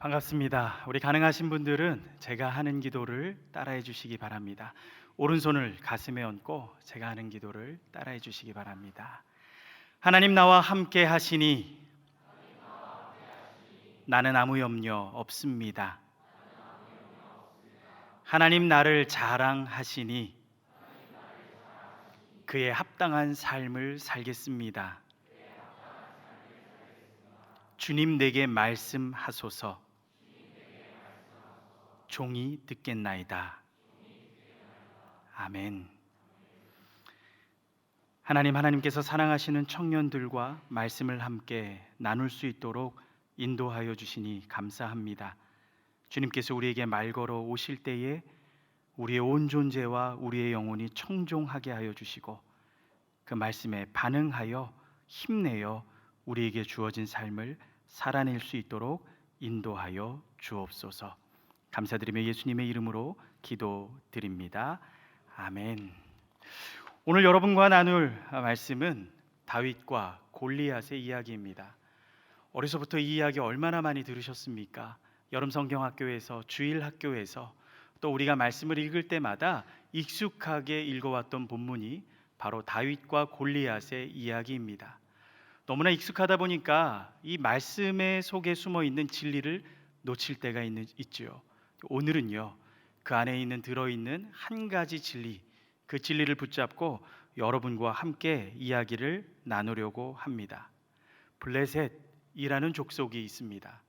반갑습니다. 우리 가능하신 분들은 제가 하는 기도를 따라해 주시기 바랍니다. 오른손을 가슴에 얹고 제가 하는 기도를 따라해 주시기 바랍니다. 하나님 나와 함께 하시니 나는 아무 염려 없습니다. 하나님 나를 자랑하시니 그에 합당한 삶을 살겠습니다. 주님 내게 말씀하소서. 종이 듣겠나이다. 아멘. 하나님께서 사랑하시는 청년들과 말씀을 함께 나눌 수 있도록 인도하여 주시니 감사합니다. 주님께서 우리에게 말 걸어 오실 때에 우리의 온 존재와 우리의 영혼이 청종하게 하여 주시고 그 말씀에 반응하여 힘내어 우리에게 주어진 삶을 살아낼 수 있도록 인도하여 주옵소서. 감사드리며 예수님의 이름으로 기도드립니다. 아멘. 오늘 여러분과 나눌 말씀은 다윗과 골리앗의 이야기입니다. 어려서부터 이 이야기 얼마나 많이 들으셨습니까? 여름 성경학교에서, 주일 학교에서, 또 우리가 말씀을 읽을 때마다 익숙하게 읽어왔던 본문이 바로 다윗과 골리앗의 이야기입니다. 너무나 익숙하다 보니까 이 말씀의 속에 숨어 있는 진리를 놓칠 때가 있지요. 오늘은요, 그 안에 들어있는 한 가지 진리, 그 진리를 붙잡고 여러분과 함께 이야기를 나누려고 합니다. 블레셋이라는 족속이 있습니다.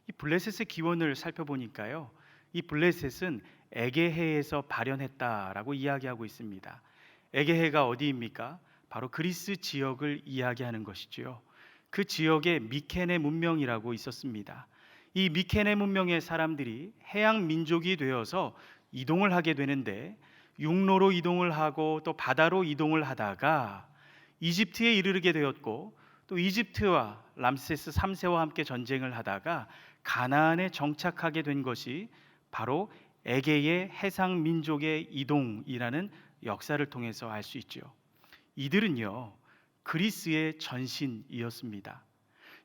이 블레셋의 기원을 살펴보니까요, 이 블레셋은 에게해에서 발현했다라고 이야기하고 있습니다. 에게해가 어디입니까? 바로 그리스 지역을 이야기하는 것이지요. 그 지역에 미케네 문명이라고 있었습니다. 이 미케네 문명의 사람들이 해양 민족이 되어서 이동을 하게 되는데 육로로 이동을 하고 또 바다로 이동을 하다가 이집트에 이르게 되었고 또 이집트와 람세스 3세와 함께 전쟁을 하다가 가나안에 정착하게 된 것이 바로 에게의 해상 민족의 이동이라는 역사를 통해서 알 수 있죠. 이들은요, 그리스의 전신이었습니다.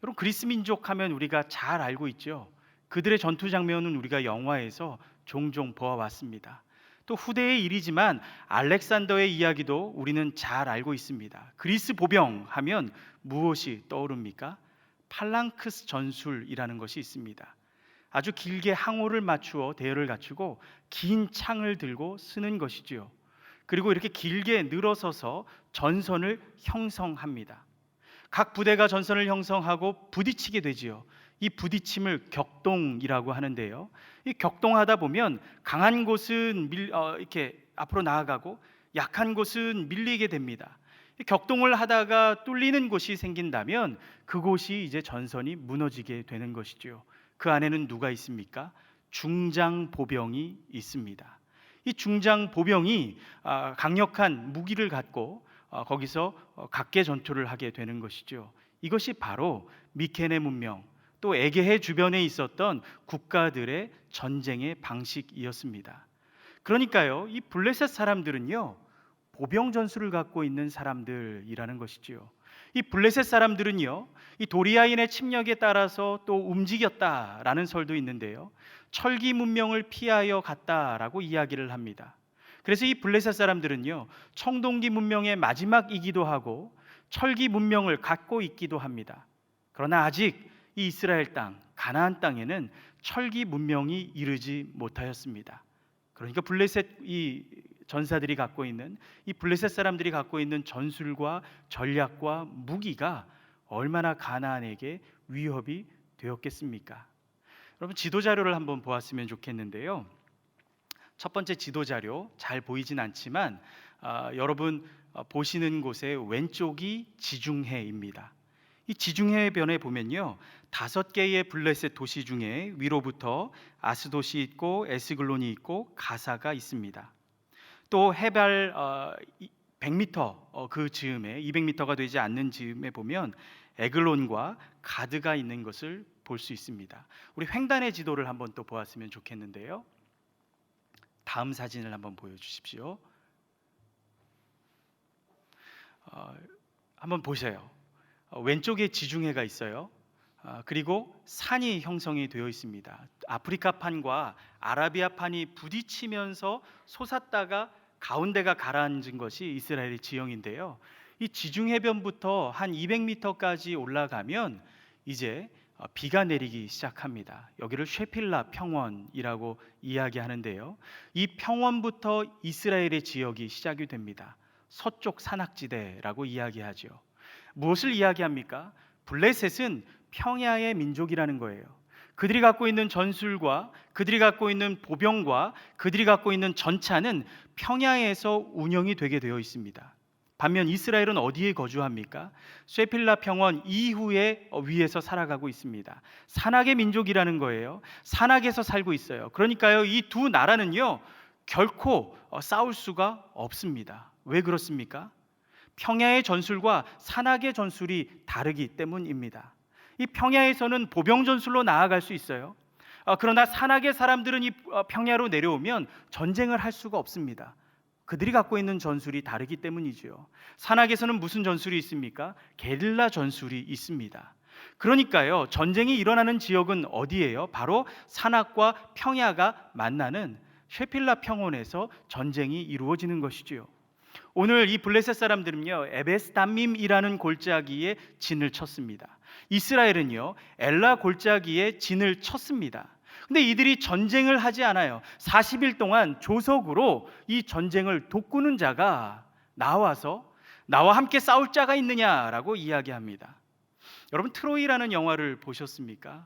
여러분, 그리스 민족 하면 우리가 잘 알고 있죠. 그들의 전투 장면은 우리가 영화에서 종종 보아왔습니다. 또 후대의 일이지만 알렉산더의 이야기도 우리는 잘 알고 있습니다. 그리스 보병 하면 무엇이 떠오릅니까? 팔랑크스 전술이라는 것이 있습니다. 아주 길게 항오를 맞추어 대열을 갖추고 긴 창을 들고 쓰는 것이지요. 그리고 이렇게 길게 늘어서서 전선을 형성합니다. 각 부대가 전선을 형성하고 부딪히게 되지요. 이 부딪힘을 격동이라고 하는데요. 이 격동하다 보면 강한 곳은 이렇게 앞으로 나아가고 약한 곳은 밀리게 됩니다. 이 격동을 하다가 뚫리는 곳이 생긴다면 그곳이 이제 전선이 무너지게 되는 것이죠. 그 안에는 누가 있습니까? 중장 보병이 있습니다. 이 중장 보병이 강력한 무기를 갖고 거기서 각계 전투를 하게 되는 것이죠. 이것이 바로 미케네 문명 또 에게해 주변에 있었던 국가들의 전쟁의 방식이었습니다. 그러니까요, 이 블레셋 사람들은요, 보병 전술을 갖고 있는 사람들이라는 것이지요. 이 블레셋 사람들은요, 이 도리아인의 침략에 따라서 또 움직였다라는 설도 있는데요, 철기 문명을 피하여 갔다라고 이야기를 합니다. 그래서 이 블레셋 사람들은요, 청동기 문명의 마지막이기도 하고 철기 문명을 갖고 있기도 합니다. 그러나 아직 이 이스라엘 땅, 가나안 땅에는 철기 문명이 이르지 못하였습니다. 그러니까 블레셋 이 전사들이 갖고 있는, 이 블레셋 사람들이 갖고 있는 전술과 전략과 무기가 얼마나 가나안에게 위협이 되었겠습니까? 여러분, 지도 자료를 한번 보았으면 좋겠는데요. 첫 번째 지도 자료, 잘 보이진 않지만 여러분 보시는 곳의 왼쪽이 지중해입니다. 이 지중해변에 보면요, 5개의 블레셋 도시 중에 위로부터 아스돗이 있고 에스글론이 있고 가사가 있습니다. 또 해발 100m 그 즈음에 200m가 되지 않는 즈음에 보면 에글론과 가드가 있는 것을 볼 수 있습니다. 우리 횡단의 지도를 한번 또 보았으면 좋겠는데요. 다음 사진을 한번 보여주십시오. 한번 보세요. 왼쪽에 지중해가 있어요. 그리고 산이 형성이 되어 있습니다. 아프리카판과 아라비아판이 부딪히면서 솟았다가 가운데가 가라앉은 것이 이스라엘의 지형인데요. 이 지중 해변부터 한 200m까지 올라가면 이제 비가 내리기 시작합니다. 여기를 쉐필라 평원이라고 이야기하는데요. 이 평원부터 이스라엘의 지역이 시작이 됩니다. 서쪽 산악지대라고 이야기하죠. 무엇을 이야기합니까? 블레셋은 평야의 민족이라는 거예요. 그들이 갖고 있는 전술과 그들이 갖고 있는 보병과 그들이 갖고 있는 전차는 평야에서 운영이 되게 되어 있습니다. 반면 이스라엘은 어디에 거주합니까? 쇠필라 평원 이후에 위에서 살아가고 있습니다. 산악의 민족이라는 거예요. 산악에서 살고 있어요. 그러니까요, 이 두 나라는요 결코 싸울 수가 없습니다. 왜 그렇습니까? 평야의 전술과 산악의 전술이 다르기 때문입니다. 이 평야에서는 보병 전술로 나아갈 수 있어요. 그러나 산악의 사람들은 이 평야로 내려오면 전쟁을 할 수가 없습니다. 그들이 갖고 있는 전술이 다르기 때문이죠. 산악에서는 무슨 전술이 있습니까? 게릴라 전술이 있습니다. 그러니까요, 전쟁이 일어나는 지역은 어디예요? 바로 산악과 평야가 만나는 쉐필라 평원에서 전쟁이 이루어지는 것이지요. 오늘 이 블레셋 사람들은요 에베스담밈이라는 골짜기에 진을 쳤습니다. 이스라엘은요 엘라 골짜기에 진을 쳤습니다. 근데 이들이 전쟁을 하지 않아요. 40일 동안 조석으로 이 전쟁을 돕구는 자가 나와서 나와 함께 싸울 자가 있느냐라고 이야기합니다. 여러분 트로이라는 영화를 보셨습니까?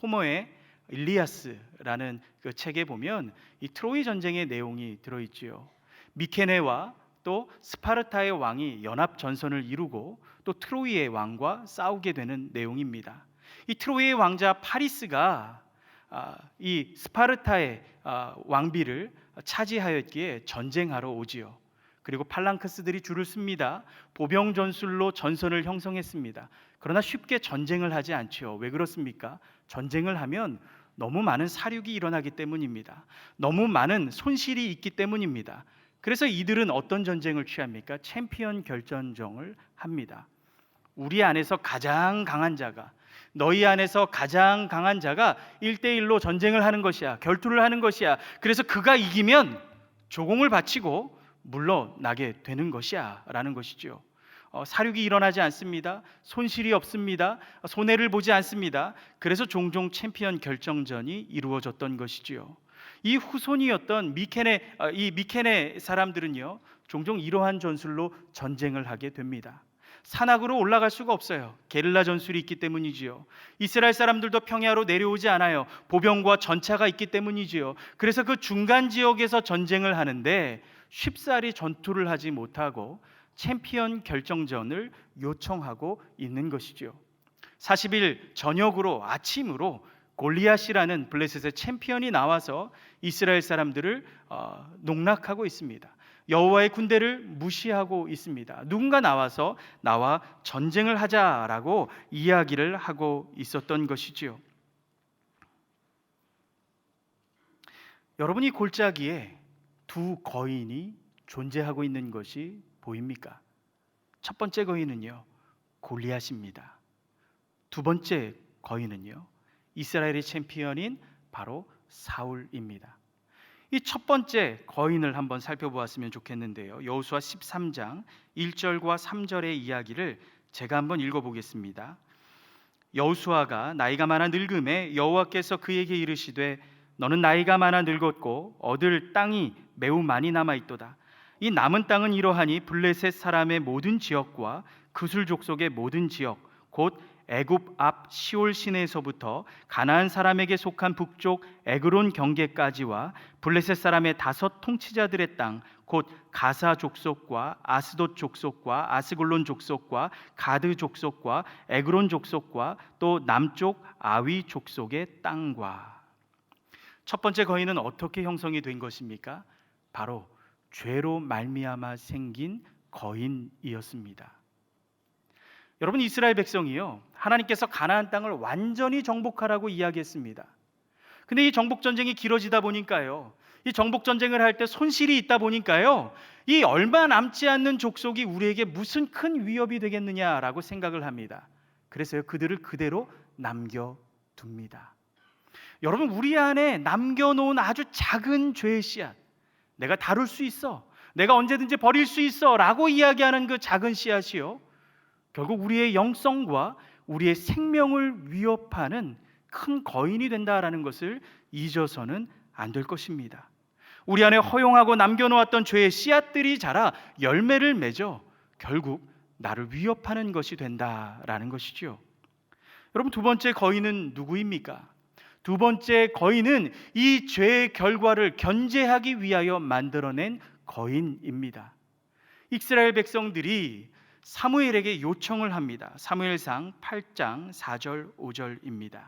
호머의 일리아스라는 그 책에 보면 이 트로이 전쟁의 내용이 들어있지요. 미케네와 또 스파르타의 왕이 연합 전선을 이루고 또 트로이의 왕과 싸우게 되는 내용입니다. 이 트로이의 왕자 파리스가 이 스파르타의 왕비를 차지하였기에 전쟁하러 오지요. 그리고 팔랑크스들이 줄을 씁니다. 보병 전술로 전선을 형성했습니다. 그러나 쉽게 전쟁을 하지 않죠. 왜 그렇습니까? 전쟁을 하면 너무 많은 사륙이 일어나기 때문입니다. 너무 많은 손실이 있기 때문입니다. 그래서 이들은 어떤 전쟁을 취합니까? 챔피언 결전정을 합니다. 우리 안에서 가장 강한 자가, 너희 안에서 가장 강한 자가 1대1로 전쟁을 하는 것이야. 결투를 하는 것이야. 그래서 그가 이기면 조공을 바치고 물러나게 되는 것이야 라는 것이죠. 사륙이 일어나지 않습니다. 손실이 없습니다. 손해를 보지 않습니다. 그래서 종종 챔피언 결정전이 이루어졌던 것이지요. 이 후손이었던 미케네 사람들은요 종종 이러한 전술로 전쟁을 하게 됩니다. 산악으로 올라갈 수가 없어요. 게릴라 전술이 있기 때문이지요. 이스라엘 사람들도 평야로 내려오지 않아요. 보병과 전차가 있기 때문이지요. 그래서 그 중간 지역에서 전쟁을 하는데 쉽사리 전투를 하지 못하고 챔피언 결정전을 요청하고 있는 것이지요. 40일 저녁으로 아침으로 골리앗이라는 블레셋의 챔피언이 나와서 이스라엘 사람들을 농락하고 있습니다. 여호와의 군대를 무시하고 있습니다. 누군가 나와서 나와 전쟁을 하자라고 이야기를 하고 있었던 것이지요. 여러분이 골짜기에 두 거인이 존재하고 있는 것이 보입니까? 첫 번째 거인은요 골리앗입니다. 두 번째 거인은요 이스라엘의 챔피언인 바로 사울입니다. 이 첫 번째 거인을 한번 살펴보았으면 좋겠는데요. 여호수아 13장 1절과 3절의 이야기를 제가 한번 읽어보겠습니다. 여호수아가 나이가 많아 늙음에 여호와께서 그에게 이르시되 너는 나이가 많아 늙었고 얻을 땅이 매우 많이 남아 있도다. 이 남은 땅은 이러하니 블레셋 사람의 모든 지역과 그술 족속의 모든 지역 곧 애굽 앞 시올 시내에서부터 가나안 사람에게 속한 북쪽 에그론 경계까지와 블레셋 사람의 5 통치자들의 땅 곧 가사 족속과 아스돗 족속과 아스골론 족속과 가드 족속과 에그론 족속과 또 남쪽 아위 족속의 땅과. 첫 번째 거인은 어떻게 형성이 된 것입니까? 바로 죄로 말미암아 생긴 거인이었습니다. 여러분 이스라엘 백성이요 하나님께서 가나안 땅을 완전히 정복하라고 이야기했습니다. 근데 이 정복 전쟁이 길어지다 보니까요 이 정복 전쟁을 할 때 손실이 있다 보니까요 이 얼마 남지 않는 족속이 우리에게 무슨 큰 위협이 되겠느냐라고 생각을 합니다. 그래서요, 그들을 그대로 남겨둡니다. 여러분, 우리 안에 남겨놓은 아주 작은 죄의 씨앗, 내가 다룰 수 있어, 내가 언제든지 버릴 수 있어 라고 이야기하는 그 작은 씨앗이요, 결국 우리의 영성과 우리의 생명을 위협하는 큰 거인이 된다라는 것을 잊어서는 안 될 것입니다. 우리 안에 허용하고 남겨놓았던 죄의 씨앗들이 자라 열매를 맺어 결국 나를 위협하는 것이 된다라는 것이죠. 여러분, 두 번째 거인은 누구입니까? 두 번째 거인은 이 죄의 결과를 견제하기 위하여 만들어낸 거인입니다. 이스라엘 백성들이 사무엘에게 요청을 합니다. 사무엘상 8장 4절 5절입니다.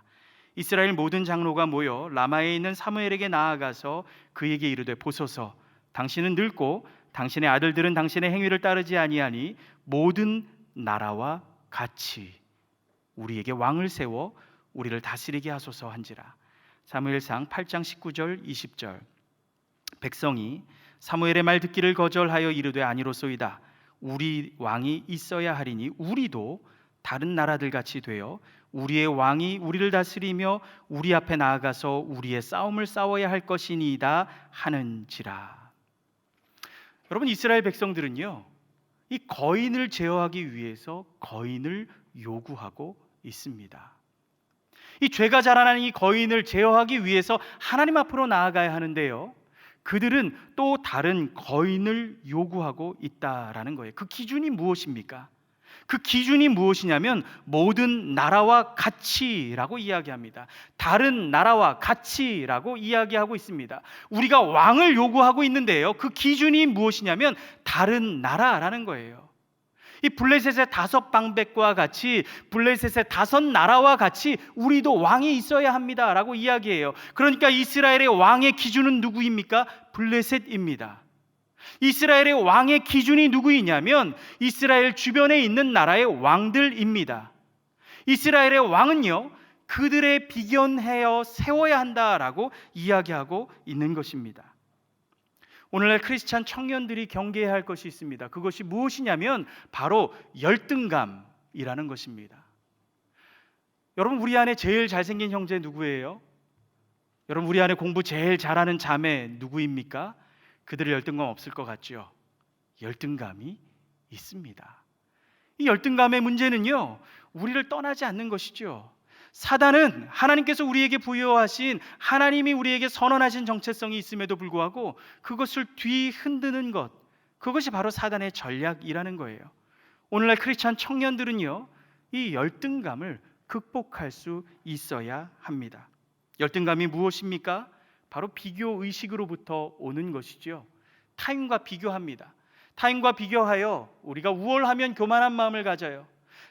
이스라엘 모든 장로가 모여 라마에 있는 사무엘에게 나아가서 그에게 이르되, 보소서, 당신은 늙고 당신의 아들들은 당신의 행위를 따르지 아니하니 모든 나라와 같이 우리에게 왕을 세워 우리를 다스리게 하소서 한지라. 사무엘상 8장 19절 20절. 백성이 사무엘의 말 듣기를 거절하여 이르되, 아니로소이다. 우리 왕이 있어야 하리니 우리도 다른 나라들 같이 되어 우리의 왕이 우리를 다스리며 우리 앞에 나아가서 우리의 싸움을 싸워야 할 것이니이다 하는지라. 여러분, 이스라엘 백성들은요, 이 거인을 제어하기 위해서 거인을 요구하고 있습니다. 이 죄가 자라나는 이 거인을 제어하기 위해서 하나님 앞으로 나아가야 하는데요, 그들은 또 다른 거인을 요구하고 있다라는 거예요. 그 기준이 무엇입니까? 그 기준이 무엇이냐면 모든 나라와 같이라고 이야기합니다. 다른 나라와 같이라고 이야기하고 있습니다. 우리가 왕을 요구하고 있는데요, 그 기준이 무엇이냐면 다른 나라라는 거예요. 이 블레셋의 5방백과 같이, 블레셋의 5나라와 같이 우리도 왕이 있어야 합니다라고 이야기해요. 그러니까 이스라엘의 왕의 기준은 누구입니까? 블레셋입니다. 이스라엘의 왕의 기준이 누구이냐면 이스라엘 주변에 있는 나라의 왕들입니다. 이스라엘의 왕은요, 그들에 비견하여 세워야 한다라고 이야기하고 있는 것입니다. 오늘날 크리스찬 청년들이 경계해야 할 것이 있습니다. 그것이 무엇이냐면 바로 열등감이라는 것입니다. 여러분, 우리 안에 제일 잘생긴 형제 누구예요? 여러분, 우리 안에 공부 제일 잘하는 자매 누구입니까? 그들의 열등감 없을 것 같죠? 열등감이 있습니다. 이 열등감의 문제는요, 우리를 떠나지 않는 것이죠. 사단은 하나님께서 우리에게 부여하신, 하나님이 우리에게 선언하신 정체성이 있음에도 불구하고 그것을 뒤흔드는 것, 그것이 바로 사단의 전략이라는 거예요. 오늘날 크리스찬 청년들은요, 이 열등감을 극복할 수 있어야 합니다. 열등감이 무엇입니까? 바로 비교 의식으로부터 오는 것이죠. 타인과 비교합니다. 타인과 비교하여 우리가 우월하면 교만한 마음을 가져요.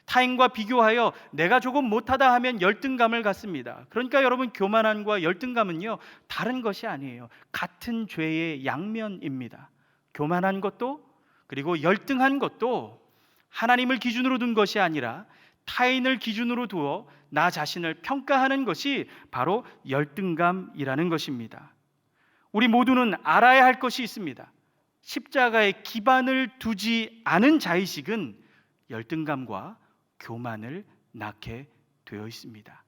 타인과 비교하여 내가 조금 못하다 하면 열등감을 갖습니다. 그러니까 여러분, 교만함과 열등감은요, 다른 것이 아니에요. 같은 죄의 양면입니다. 교만한 것도, 그리고 열등한 것도 하나님을 기준으로 둔 것이 아니라 타인을 기준으로 두어 나 자신을 평가하는 것이 바로 열등감이라는 것입니다. 우리 모두는 알아야 할 것이 있습니다. 십자가에 기반을 두지 않은 자의식은 열등감과 교만을 낳게 되어 있습니다.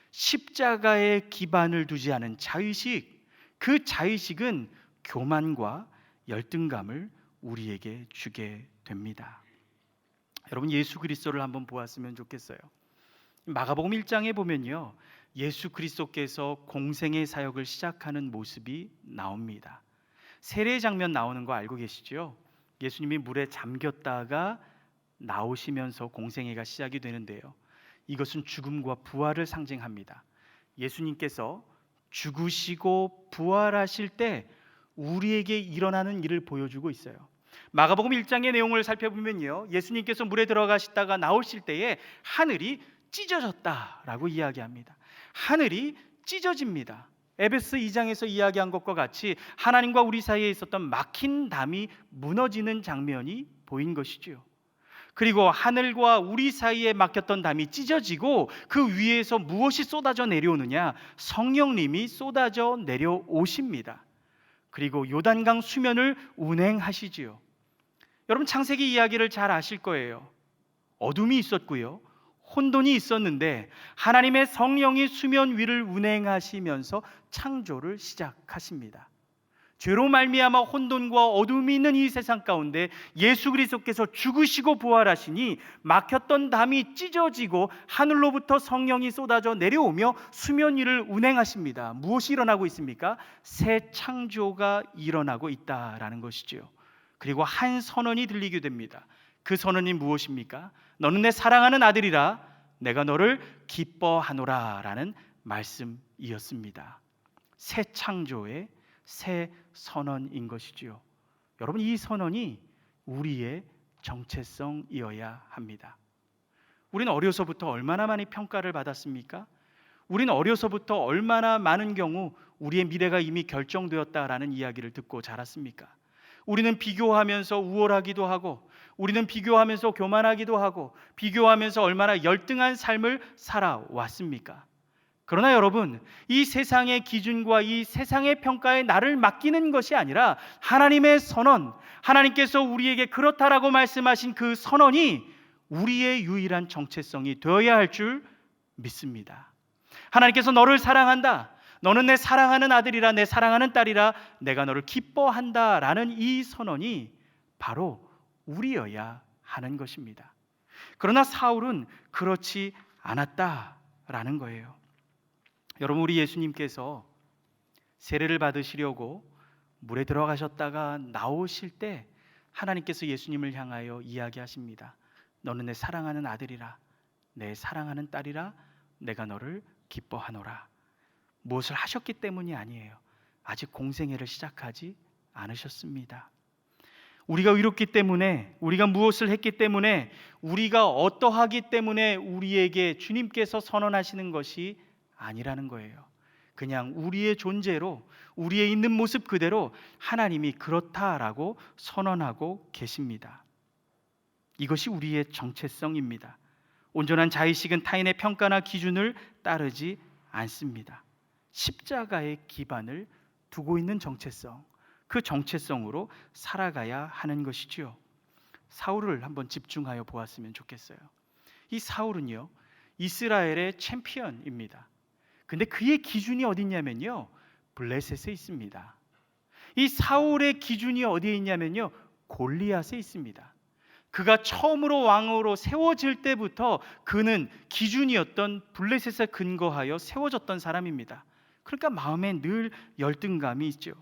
십자가에 기반을 두지 않은 자의식, 그 자의식은 교만과 열등감을 우리에게 주게 됩니다. 여러분, 예수 그리스도를 한번 보았으면 좋겠어요. 마가복음 1장에 보면요, 예수 그리스도께서 공생의 사역을 시작하는 모습이 나옵니다. 세례 장면 나오는 거 알고 계시죠? 예수님이 물에 잠겼다가 나오시면서 공생애가 시작이 되는데요, 이것은 죽음과 부활을 상징합니다. 예수님께서 죽으시고 부활하실 때 우리에게 일어나는 일을 보여주고 있어요. 마가복음 1장의 내용을 살펴보면요, 예수님께서 물에 들어가시다가 나오실 때에 하늘이 찢어졌다라고 이야기합니다. 하늘이 찢어집니다. 에베소 2장에서 이야기한 것과 같이 하나님과 우리 사이에 있었던 막힌 담이 무너지는 장면이 보인 것이죠. 그리고 하늘과 우리 사이에 막혔던 담이 찢어지고 그 위에서 무엇이 쏟아져 내려오느냐? 성령님이 쏟아져 내려오십니다. 그리고 요단강 수면을 운행하시지요. 여러분, 창세기 이야기를 잘 아실 거예요. 어둠이 있었고요, 혼돈이 있었는데 하나님의 성령이 수면 위를 운행하시면서 창조를 시작하십니다. 죄로 말미암아 혼돈과 어둠이 있는 이 세상 가운데 예수 그리스도께서 죽으시고 부활하시니 막혔던 담이 찢어지고 하늘로부터 성령이 쏟아져 내려오며 수면 위를 운행하십니다. 무엇이 일어나고 있습니까? 새 창조가 일어나고 있다라는 것이지요. 그리고 한 선언이 들리게 됩니다. 그 선언이 무엇입니까? 너는 내 사랑하는 아들이라 내가 너를 기뻐하노라 라는 말씀이었습니다. 새 창조의 새 선언인 것이지요. 여러분, 이 선언이 우리의 정체성이어야 합니다. 우리는 어려서부터 얼마나 많이 평가를 받았습니까? 우리는 어려서부터 얼마나 많은 경우 우리의 미래가 이미 결정되었다라는 이야기를 듣고 자랐습니까? 우리는 비교하면서 우월하기도 하고, 우리는 비교하면서 교만하기도 하고, 비교하면서 얼마나 열등한 삶을 살아왔습니까? 그러나 여러분, 이 세상의 기준과 이 세상의 평가에 나를 맡기는 것이 아니라 하나님의 선언, 하나님께서 우리에게 그렇다라고 말씀하신 그 선언이 우리의 유일한 정체성이 되어야 할 줄 믿습니다. 하나님께서 너를 사랑한다, 너는 내 사랑하는 아들이라, 내 사랑하는 딸이라, 내가 너를 기뻐한다 라는 이 선언이 바로 우리여야 하는 것입니다. 그러나 사울은 그렇지 않았다라는 거예요. 여러분, 우리 예수님께서 세례를 받으시려고 물에 들어가셨다가 나오실 때 하나님께서 예수님을 향하여 이야기하십니다. 너는 내 사랑하는 아들이라, 내 사랑하는 딸이라, 내가 너를 기뻐하노라. 무엇을 하셨기 때문이 아니에요. 아직 공생애를 시작하지 않으셨습니다. 우리가 의롭기 때문에, 우리가 무엇을 했기 때문에, 우리가 어떠하기 때문에 우리에게 주님께서 선언하시는 것이 아니라는 거예요. 그냥 우리의 존재로, 우리의 있는 모습 그대로 하나님이 그렇다라고 선언하고 계십니다. 이것이 우리의 정체성입니다. 온전한 자의식은 타인의 평가나 기준을 따르지 않습니다. 십자가의 기반을 두고 있는 정체성, 그 정체성으로 살아가야 하는 것이지요. 사울을 한번 집중하여 보았으면 좋겠어요. 이 사울은요, 이스라엘의 챔피언입니다. 근데 그의 기준이 어디 있냐면요, 블레셋에 있습니다. 이 사울의 기준이 어디에 있냐면요, 골리앗에 있습니다. 그가 처음으로 왕으로 세워질 때부터 그는 기준이었던 블레셋에 근거하여 세워졌던 사람입니다. 그러니까 마음에 늘 열등감이 있죠.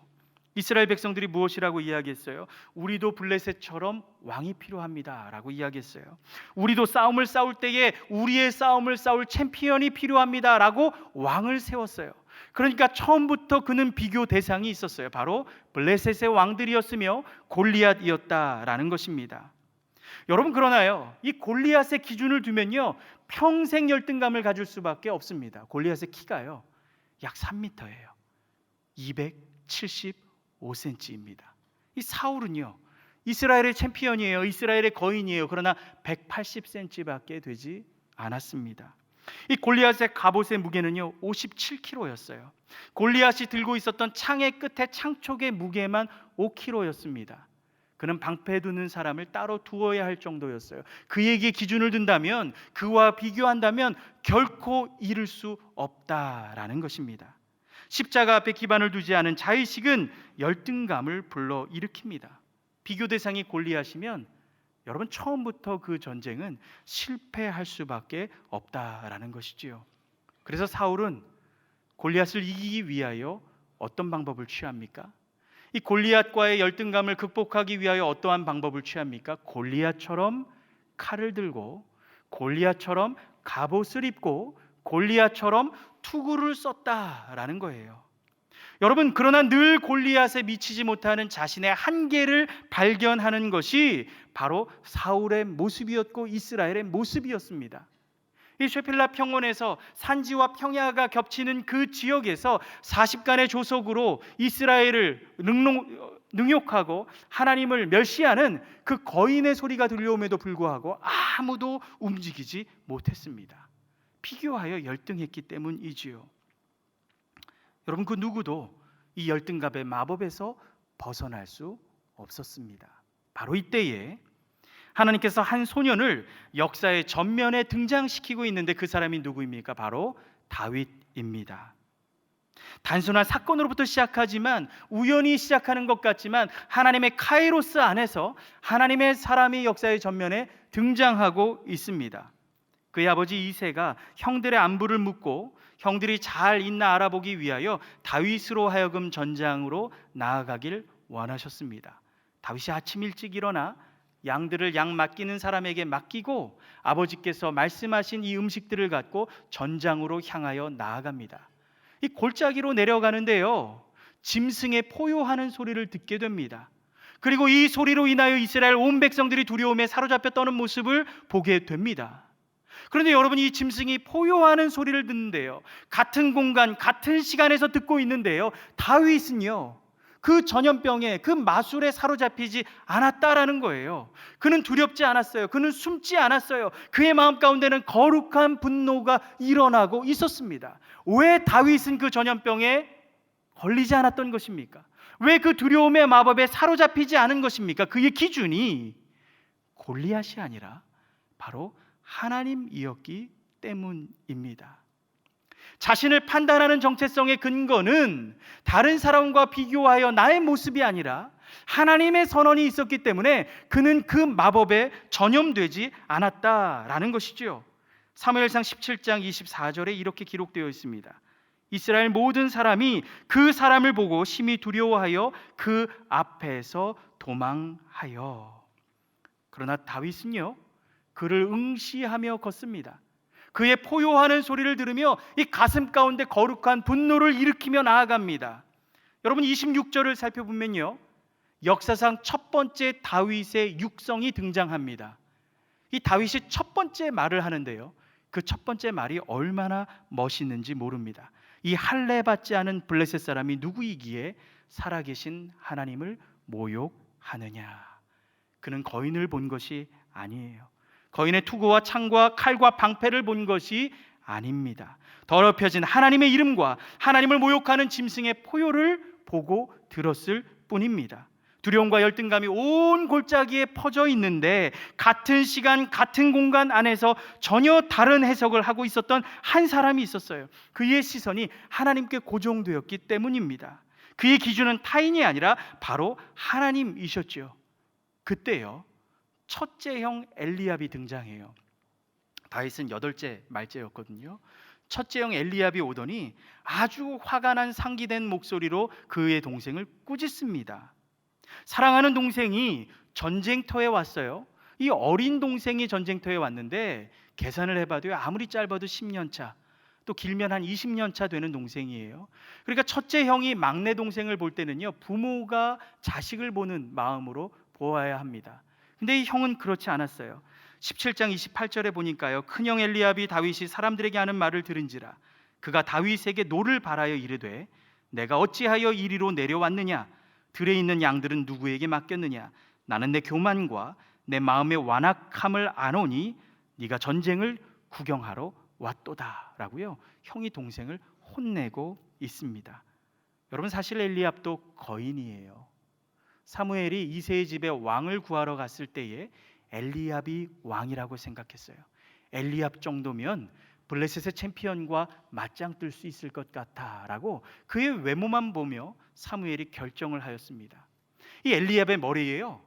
이스라엘 백성들이 무엇이라고 이야기했어요? 우리도 블레셋처럼 왕이 필요합니다 라고 이야기했어요. 우리도 싸움을 싸울 때에 우리의 싸움을 싸울 챔피언이 필요합니다 라고 왕을 세웠어요. 그러니까 처음부터 그는 비교 대상이 있었어요. 바로 블레셋의 왕들이었으며 골리앗이었다라는 것입니다. 여러분, 그러나요, 이 골리앗의 기준을 두면요, 평생 열등감을 가질 수밖에 없습니다. 골리앗의 키가요 약 3m예요. 275cm입니다. 이 사울은요, 이스라엘의 챔피언이에요. 이스라엘의 거인이에요. 그러나 180cm밖에 되지 않았습니다. 이 골리앗의 갑옷의 무게는요 57kg였어요. 골리앗이 들고 있었던 창의 끝에 창촉의 무게만 5kg였습니다. 그는 방패에 두는 사람을 따로 두어야 할 정도였어요. 그에게 기준을 둔다면, 그와 비교한다면 결코 이룰 수 없다라는 것입니다. 십자가 앞에 기반을 두지 않은 자의식은 열등감을 불러일으킵니다. 비교 대상이 골리앗이면 여러분, 처음부터 그 전쟁은 실패할 수밖에 없다라는 것이지요. 그래서 사울은 골리앗을 이기기 위하여 어떤 방법을 취합니까? 이 골리앗과의 열등감을 극복하기 위하여 어떠한 방법을 취합니까? 골리앗처럼 칼을 들고, 골리앗처럼 갑옷을 입고, 골리앗처럼 투구를 썼다라는 거예요. 여러분, 그러나 늘 골리앗에 미치지 못하는 자신의 한계를 발견하는 것이 바로 사울의 모습이었고 이스라엘의 모습이었습니다. 이 쉐필라 평원에서 산지와 평야가 겹치는 그 지역에서 40간의 조석으로 이스라엘을 능욕하고 하나님을 멸시하는 그 거인의 소리가 들려옴에도 불구하고 아무도 움직이지 못했습니다. 비교하여 열등했기 때문이지요. 여러분, 그 누구도 이 열등감의 마법에서 벗어날 수 없었습니다. 바로 이때에 하나님께서 한 소년을 역사의 전면에 등장시키고 있는데 그 사람이 누구입니까? 바로 다윗입니다. 단순한 사건으로부터 시작하지만 우연히 시작하는 것 같지만 하나님의 카이로스 안에서 하나님의 사람이 역사의 전면에 등장하고 있습니다. 그의 아버지 이새가 형들의 안부를 묻고 형들이 잘 있나 알아보기 위하여 다윗으로 하여금 전장으로 나아가길 원하셨습니다. 다윗이 아침 일찍 일어나 양들을 양 맡기는 사람에게 맡기고 아버지께서 말씀하신 이 음식들을 갖고 전장으로 향하여 나아갑니다. 이 골짜기로 내려가는데요, 짐승의 포효하는 소리를 듣게 됩니다. 그리고 이 소리로 인하여 이스라엘 온 백성들이 두려움에 사로잡혀 떠는 모습을 보게 됩니다. 그런데 여러분, 이 짐승이 포효하는 소리를 듣는데요, 같은 공간 같은 시간에서 듣고 있는데요, 다윗은요 그 전염병에 그 마술에 사로잡히지 않았다라는 거예요. 그는 두렵지 않았어요. 그는 숨지 않았어요. 그의 마음 가운데는 거룩한 분노가 일어나고 있었습니다. 왜 다윗은 그 전염병에 걸리지 않았던 것입니까? 왜 그 두려움의 마법에 사로잡히지 않은 것입니까? 그의 기준이 골리앗이 아니라 바로 하나님이었기 때문입니다. 자신을 판단하는 정체성의 근거는 다른 사람과 비교하여 나의 모습이 아니라 하나님의 선언이 있었기 때문에 그는 그 마법에 전염되지 않았다라는 것이죠. 사무엘상 17장 24절에 이렇게 기록되어 있습니다. 이스라엘 모든 사람이 그 사람을 보고 심히 두려워하여 그 앞에서 도망하여. 그러나 다윗은요 그를 응시하며 걷습니다. 그의 포효하는 소리를 들으며 이 가슴 가운데 거룩한 분노를 일으키며 나아갑니다. 여러분, 26절을 살펴보면요 역사상 첫 번째 다윗의 육성이 등장합니다. 이 다윗이 첫 번째 말을 하는데요, 그 첫 번째 말이 얼마나 멋있는지 모릅니다. 이 할례 받지 않은 블레셋 사람이 누구이기에 살아계신 하나님을 모욕하느냐. 그는 거인을 본 것이 아니에요. 거인의 투구와 창과 칼과 방패를 본 것이 아닙니다. 더럽혀진 하나님의 이름과 하나님을 모욕하는 짐승의 포효를 보고 들었을 뿐입니다. 두려움과 열등감이 온 골짜기에 퍼져 있는데 같은 시간 같은 공간 안에서 전혀 다른 해석을 하고 있었던 한 사람이 있었어요. 그의 시선이 하나님께 고정되었기 때문입니다. 그의 기준은 타인이 아니라 바로 하나님이셨죠. 그때요 첫째 형 엘리압이 등장해요. 다윗은 8째 말째였거든요. 첫째 형 엘리압이 오더니 아주 화가 난 상기된 목소리로 그의 동생을 꾸짖습니다. 사랑하는 동생이 전쟁터에 왔어요. 이 어린 동생이 전쟁터에 왔는데 계산을 해봐도 아무리 짧아도 10년 차, 또 길면 한 20년 차 되는 동생이에요. 그러니까 첫째 형이 막내 동생을 볼 때는요 부모가 자식을 보는 마음으로 보아야 합니다. 근데 이 형은 그렇지 않았어요. 17장 28절에 보니까요 큰형 엘리압이 다윗이 사람들에게 하는 말을 들은지라 그가 다윗에게 노를 바라여 이르되 내가 어찌하여 이리로 내려왔느냐? 들에 있는 양들은 누구에게 맡겼느냐? 나는 내 교만과 내 마음의 완악함을 아노니 네가 전쟁을 구경하러 왔도다 라고요 형이 동생을 혼내고 있습니다. 여러분, 사실 엘리압도 거인이에요. 사무엘이 이새의 집에 왕을 구하러 갔을 때에 엘리압이 왕이라고 생각했어요. 엘리압 정도면 블레셋의 챔피언과 맞짱 뜰 수 있을 것 같다라고 그의 외모만 보며 사무엘이 결정을 하였습니다. 이 엘리압의 머리에요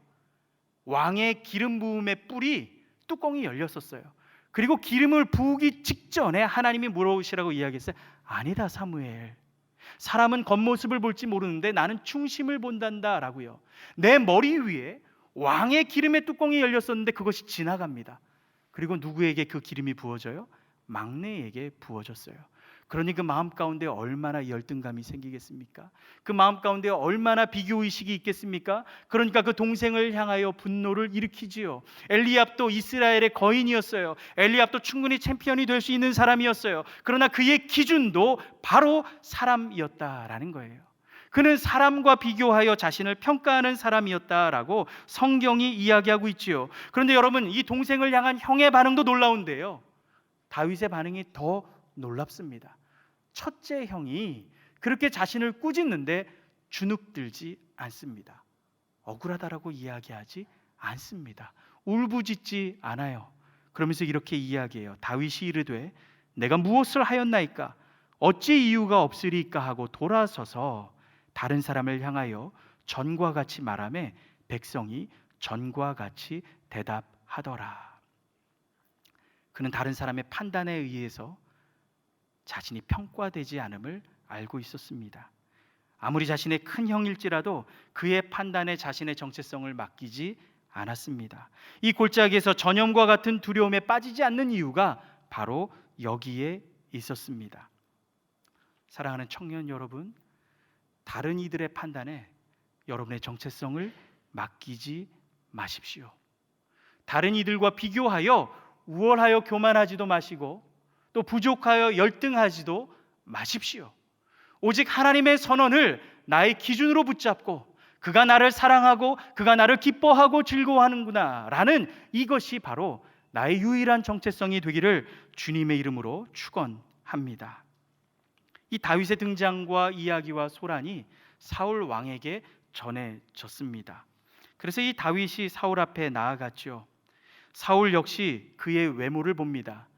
왕의 기름 부음의 뿔이 뚜껑이 열렸었어요. 그리고 기름을 부으기 직전에 하나님이 물어보시라고 이야기했어요. 아니다 사무엘, 사람은 겉모습을 볼지 모르는데 나는 중심을 본단다 라고요. 내 머리 위에 왕의 기름의 뚜껑이 열렸었는데 그것이 지나갑니다. 그리고 누구에게 그 기름이 부어져요? 막내에게 부어졌어요. 그러니 그 마음 가운데 얼마나 열등감이 생기겠습니까? 그 마음 가운데 얼마나 비교의식이 있겠습니까? 그러니까 그 동생을 향하여 분노를 일으키지요. 엘리압도 이스라엘의 거인이었어요. 엘리압도 충분히 챔피언이 될 수 있는 사람이었어요. 그러나 그의 기준도 바로 사람이었다라는 거예요. 그는 사람과 비교하여 자신을 평가하는 사람이었다라고 성경이 이야기하고 있지요. 그런데 여러분, 이 동생을 향한 형의 반응도 놀라운데요, 다윗의 반응이 더 놀랍습니다. 첫째 형이 그렇게 자신을 꾸짖는데 주눅들지 않습니다. 억울하다라고 이야기하지 않습니다. 울부짖지 않아요. 그러면서 이렇게 이야기해요. 다윗이 이르되 내가 무엇을 하였나이까? 어찌 이유가 없으리까 하고 돌아서서 다른 사람을 향하여 전과 같이 말하매 백성이 전과 같이 대답하더라. 그는 다른 사람의 판단에 의해서 자신이 평가되지 않음을 알고 있었습니다. 아무리 자신의 큰 형일지라도 그의 판단에 자신의 정체성을 맡기지 않았습니다. 이 골짜기에서 전염과 같은 두려움에 빠지지 않는 이유가 바로 여기에 있었습니다. 사랑하는 청년 여러분, 다른 이들의 판단에 여러분의 정체성을 맡기지 마십시오. 다른 이들과 비교하여 우월하여 교만하지도 마시고 또 부족하여 열등하지도 마십시오. 오직 하나님의 선언을 나의 기준으로 붙잡고 그가 나를 사랑하고 그가 나를 기뻐하고 즐거워하는구나 라는 이것이 바로 나의 유일한 정체성이 되기를 주님의 이름으로 축원합니다. 이 다윗의 등장과 이야기와 소란이 사울 왕에게 전해졌습니다. 그래서 이 다윗이 사울 앞에 나아갔죠. 사울 역시 그의 외모를 봅니다.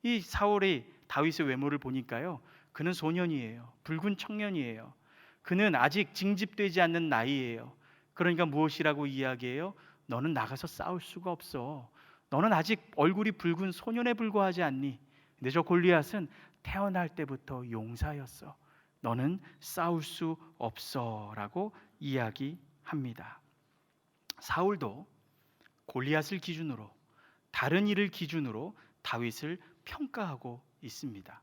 이 사울이 다윗의 외모를 보니까요, 그는 소년이에요. 붉은 청년이에요. 그는 아직 징집되지 않는 나이예요. 그러니까 무엇이라고 이야기해요? 너는 나가서 싸울 수가 없어. 너는 아직 얼굴이 붉은 소년에 불과하지 않니? 근데 저 골리앗은 태어날 때부터 용사였어. 너는 싸울 수 없어 라고 이야기합니다. 사울도 골리앗을 기준으로, 다른 이를 기준으로 다윗을 평가하고 있습니다.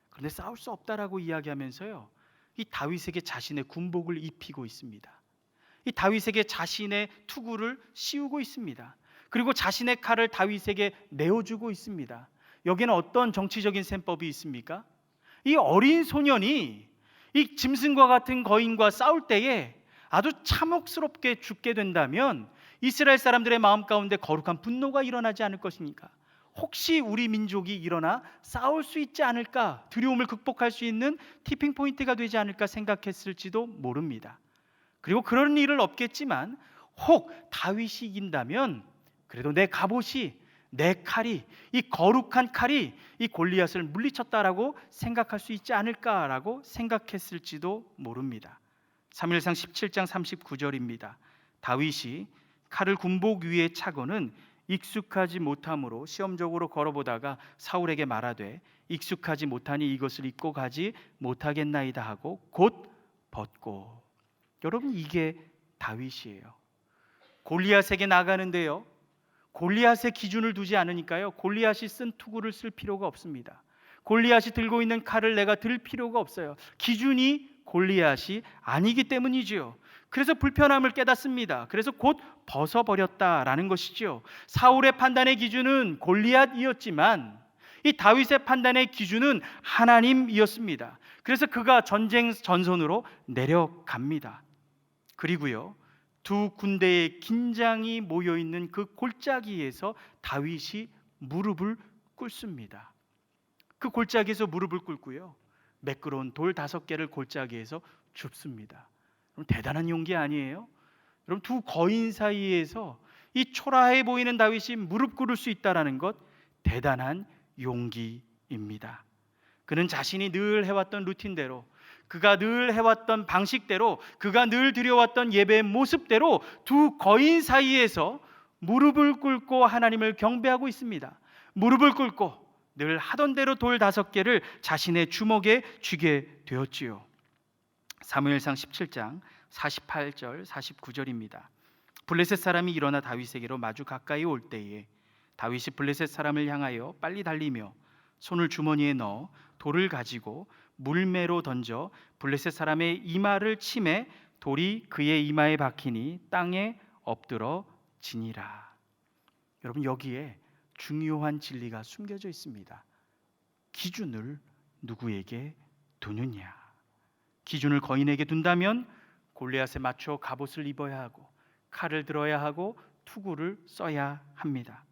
그런데 싸울 수 없다라고 이야기하면서요, 이 다윗에게 자신의 군복을 입히고 있습니다. 이 다윗에게 자신의 투구를 씌우고 있습니다. 그리고 자신의 칼을 다윗에게 내어주고 있습니다. 여기에는 어떤 정치적인 셈법이 있습니까? 이 어린 소년이 이 짐승과 같은 거인과 싸울 때에 아주 참혹스럽게 죽게 된다면 이스라엘 사람들의 마음 가운데 거룩한 분노가 일어나지 않을 것입니까? 혹시 우리 민족이 일어나 싸울 수 있지 않을까, 두려움을 극복할 수 있는 티핑 포인트가 되지 않을까 생각했을지도 모릅니다. 그리고 그런 일은 없겠지만 혹 다윗이 이긴다면 그래도 내 갑옷이, 내 칼이, 이 거룩한 칼이 이 골리앗을 물리쳤다라고 생각할 수 있지 않을까라고 생각했을지도 모릅니다. 사무엘상 17장 39절입니다. 다윗이 칼을 군복 위에 차고는 익숙하지 못함으로 시험적으로 걸어보다가 사울에게 말하되 익숙하지 못하니 이것을 입고 가지 못하겠나이다 하고 곧 벗고. 여러분, 이게 다윗이에요. 골리앗에게 나가는데요, 골리앗의 기준을 두지 않으니까요, 골리앗이 쓴 투구를 쓸 필요가 없습니다. 골리앗이 들고 있는 칼을 내가 들 필요가 없어요. 기준이 골리앗이 아니기 때문이지요. 그래서 불편함을 깨닫습니다. 그래서 곧 벗어버렸다라는 것이지요. 사울의 판단의 기준은 골리앗이었지만 이 다윗의 판단의 기준은 하나님이었습니다. 그래서 그가 전쟁 전선으로 내려갑니다. 그리고요, 두 군대의 긴장이 모여있는 그 골짜기에서 다윗이 무릎을 꿇습니다. 그 골짜기에서 무릎을 꿇고요, 매끄러운 돌 5개를 골짜기에서 줍습니다. 그럼 대단한 용기 아니에요? 여러분, 두 거인 사이에서 이 초라해 보이는 다윗이 무릎 꿇을 수 있다는 것, 대단한 용기입니다. 그는 자신이 늘 해왔던 루틴대로, 그가 늘 해왔던 방식대로, 그가 늘 드려왔던 예배의 모습대로 두 거인 사이에서 무릎을 꿇고 하나님을 경배하고 있습니다. 무릎을 꿇고 늘 하던 대로 돌 5개를 자신의 주먹에 쥐게 되었지요. 사무엘상 17장 48절 49절입니다. 블레셋 사람이 일어나 다윗에게로 마주 가까이 올 때에 다윗이 블레셋 사람을 향하여 빨리 달리며 손을 주머니에 넣어 돌을 가지고 물매로 던져 블레셋 사람의 이마를 치매 돌이 그의 이마에 박히니 땅에 엎드러 지니라. 여러분, 여기에 중요한 진리가 숨겨져 있습니다. 기준을 누구에게 두느냐. 기준을 거인에게 둔다면 골리앗에 맞춰 갑옷을 입어야 하고 칼을 들어야 하고 투구를 써야 합니다.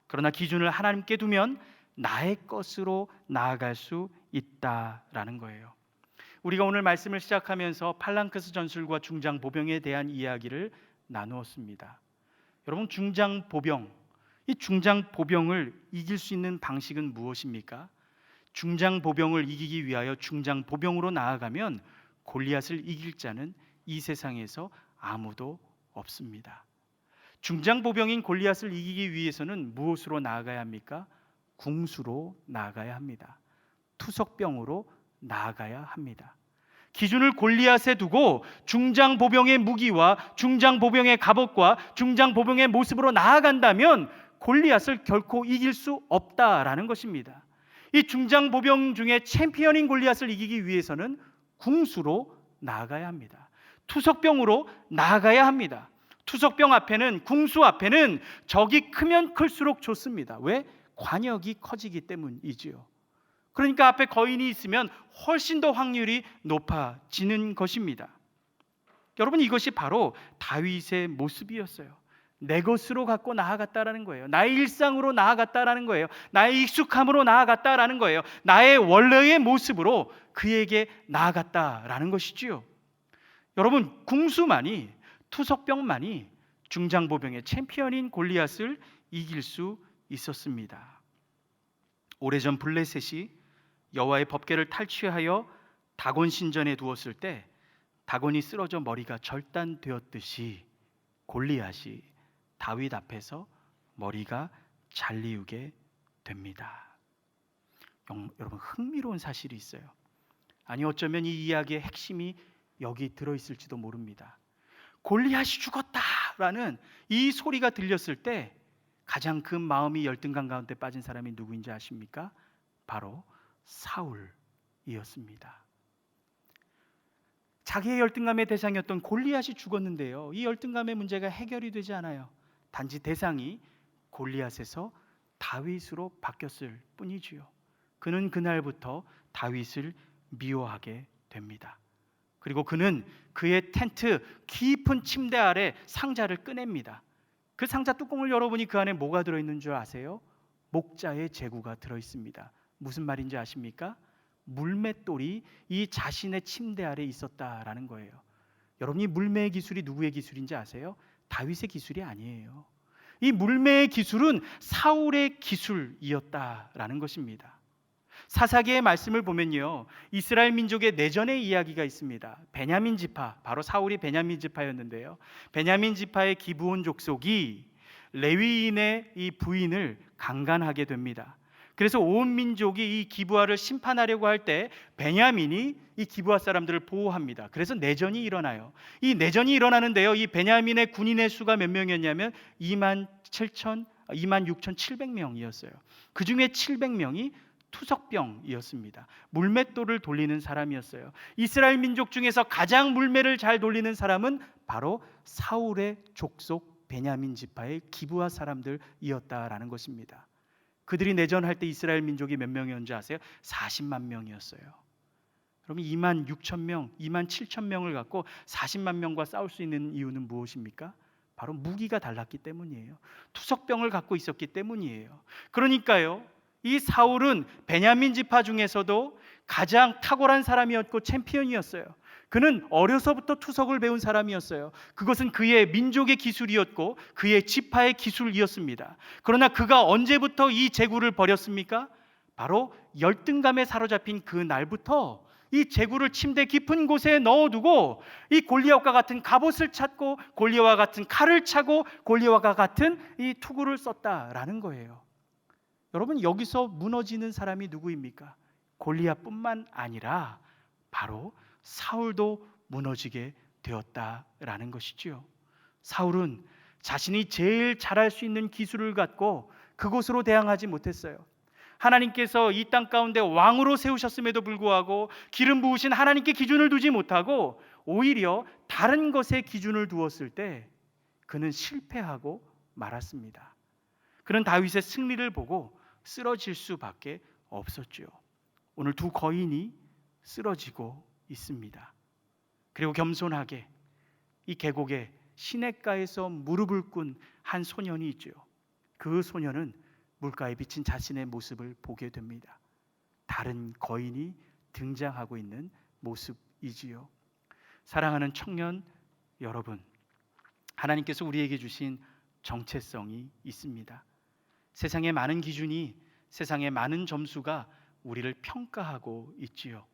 그러나 기준을 하나님께 두면 나의 것으로 나아갈 수 있다라는 거예요. 우리가 오늘 말씀을 시작하면서 팔랑크스 전술과 중장 보병에 대한 이야기를 나누었습니다. 여러분, 중장보병, 이 중장보병을 이길 수 있는 방식은 무엇입니까? 중장보병을 이기기 위하여 중장보병으로 나아가면 골리앗을 이길 자는 이 세상에서 아무도 없습니다. 중장보병인 골리앗을 이기기 위해서는 무엇으로 나아가야 합니까? 궁수로 나아가야 합니다. 투석병으로 나아가야 합니다. 기준을 골리앗에 두고 중장보병의 무기와 중장보병의 갑옷과 중장보병의 모습으로 나아간다면 골리앗을 결코 이길 수 없다라는 것입니다. 이 중장보병 중에 챔피언인 골리앗을 이기기 위해서는 궁수로 나아가야 합니다. 투석병으로 나아가야 합니다. 투석병 앞에는, 궁수 앞에는 적이 크면 클수록 좋습니다. 왜? 관역이 커지기 때문이지요. 그러니까 앞에 거인이 있으면 훨씬 더 확률이 높아지는 것입니다. 여러분, 이것이 바로 다윗의 모습이었어요. 내 것으로 갖고 나아갔다라는 거예요. 나의 일상으로 나아갔다라는 거예요. 나의 익숙함으로 나아갔다라는 거예요. 나의 원래의 모습으로 그에게 나아갔다라는 것이지요. 여러분, 궁수만이, 투석병만이 중장보병의 챔피언인 골리앗을 이길 수 있었습니다. 오래전 블레셋이 여호와의 법궤를 탈취하여 다곤 신전에 두었을 때 다곤이 쓰러져 머리가 절단되었듯이 골리앗이 다윗 앞에서 머리가 잘리우게 됩니다. 여러분, 흥미로운 사실이 있어요. 아니, 어쩌면 이 이야기의 핵심이 여기 들어있을지도 모릅니다. 골리앗이 죽었다라는 이 소리가 들렸을 때 가장 큰 마음이 열등감 가운데 빠진 사람이 누구인지 아십니까? 바로 사울이었습니다. 자기의 열등감의 대상이었던 골리앗이 죽었는데요, 이 열등감의 문제가 해결이 되지 않아요. 단지 대상이 골리앗에서 다윗으로 바뀌었을 뿐이지요. 그는 그날부터 다윗을 미워하게 됩니다. 그리고 그는 그의 텐트 깊은 침대 아래 상자를 꺼냅니다. 그 상자 뚜껑을 열어보니 그 안에 뭐가 들어있는 줄 아세요? 목자의 제구가 들어있습니다. 무슨 말인지 아십니까? 물맷돌이 이 자신의 침대 아래 있었다라는 거예요. 여러분, 이 물매의 기술이 누구의 기술인지 아세요? 다윗의 기술이 아니에요. 이 물매의 기술은 사울의 기술이었다라는 것입니다. 사사기의 말씀을 보면요, 이스라엘 민족의 내전의 이야기가 있습니다. 베냐민 지파, 바로 사울이 베냐민 지파였는데요, 베냐민 지파의 기브온 족속이 레위인의 이 부인을 강간하게 됩니다. 그래서 온 민족이 이 기브아를 심판하려고 할 때 베냐민이 이 기브아 사람들을 보호합니다. 그래서 내전이 일어나요. 이 내전이 일어나는데요, 이 베냐민의 군인의 수가 몇 명이었냐면 26,700명이었어요. 그 중에 700명이 투석병이었습니다. 물맷돌을 돌리는 사람이었어요. 이스라엘 민족 중에서 가장 물매를 잘 돌리는 사람은 바로 사울의 족속 베냐민 지파의 기브아 사람들이었다라는 것입니다. 그들이 내전할 때 이스라엘 민족이 몇 명이었는지 아세요? 40만 명이었어요. 그럼 26,000명, 27,000명을 갖고 40만 명과 싸울 수 있는 이유는 무엇입니까? 바로 무기가 달랐기 때문이에요. 투석병을 갖고 있었기 때문이에요. 그러니까요, 이 사울은 베냐민 지파 중에서도 가장 탁월한 사람이었고 챔피언이었어요. 그는 어려서부터 투석을 배운 사람이었어요. 그것은 그의 민족의 기술이었고 그의 지파의 기술이었습니다. 그러나 그가 언제부터 이 제구를 버렸습니까? 바로 열등감에 사로잡힌 그 날부터 이 제구를 침대 깊은 곳에 넣어두고 이 골리앗과 같은 갑옷을 찾고 골리앗과 같은 칼을 차고 골리앗과 같은 이 투구를 썼다라는 거예요. 여러분, 여기서 무너지는 사람이 누구입니까? 골리앗뿐만 아니라 바로 사울도 무너지게 되었다라는 것이지요. 사울은 자신이 제일 잘할 수 있는 기술을 갖고 그곳으로 대항하지 못했어요. 하나님께서 이 땅 가운데 왕으로 세우셨음에도 불구하고 기름 부으신 하나님께 기준을 두지 못하고 오히려 다른 것에 기준을 두었을 때 그는 실패하고 말았습니다. 그는 다윗의 승리를 보고 쓰러질 수밖에 없었죠. 오늘 두 거인이 쓰러지고 있습니다. 그리고 겸손하게 이 계곡의 시냇가에서 무릎을 꿇은 한 소년이 있죠. 그 소년은 물가에 비친 자신의 모습을 보게 됩니다. 다른 거인이 등장하고 있는 모습이지요. 사랑하는 청년 여러분, 하나님께서 우리에게 주신 정체성이 있습니다. 세상의 많은 기준이, 세상의 많은 점수가 우리를 평가하고 있지요.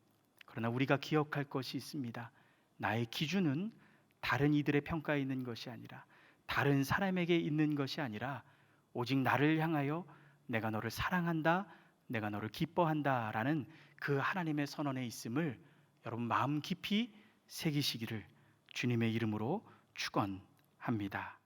그러나 우리가 기억할 것이 있습니다. 나의 기준은 다른 이들의 평가에 있는 것이 아니라, 다른 사람에게 있는 것이 아니라, 오직 나를 향하여 내가 너를 사랑한다, 내가 너를 기뻐한다 라는 그 하나님의 선언에 있음을 여러분 마음 깊이 새기시기를 주님의 이름으로 축원합니다.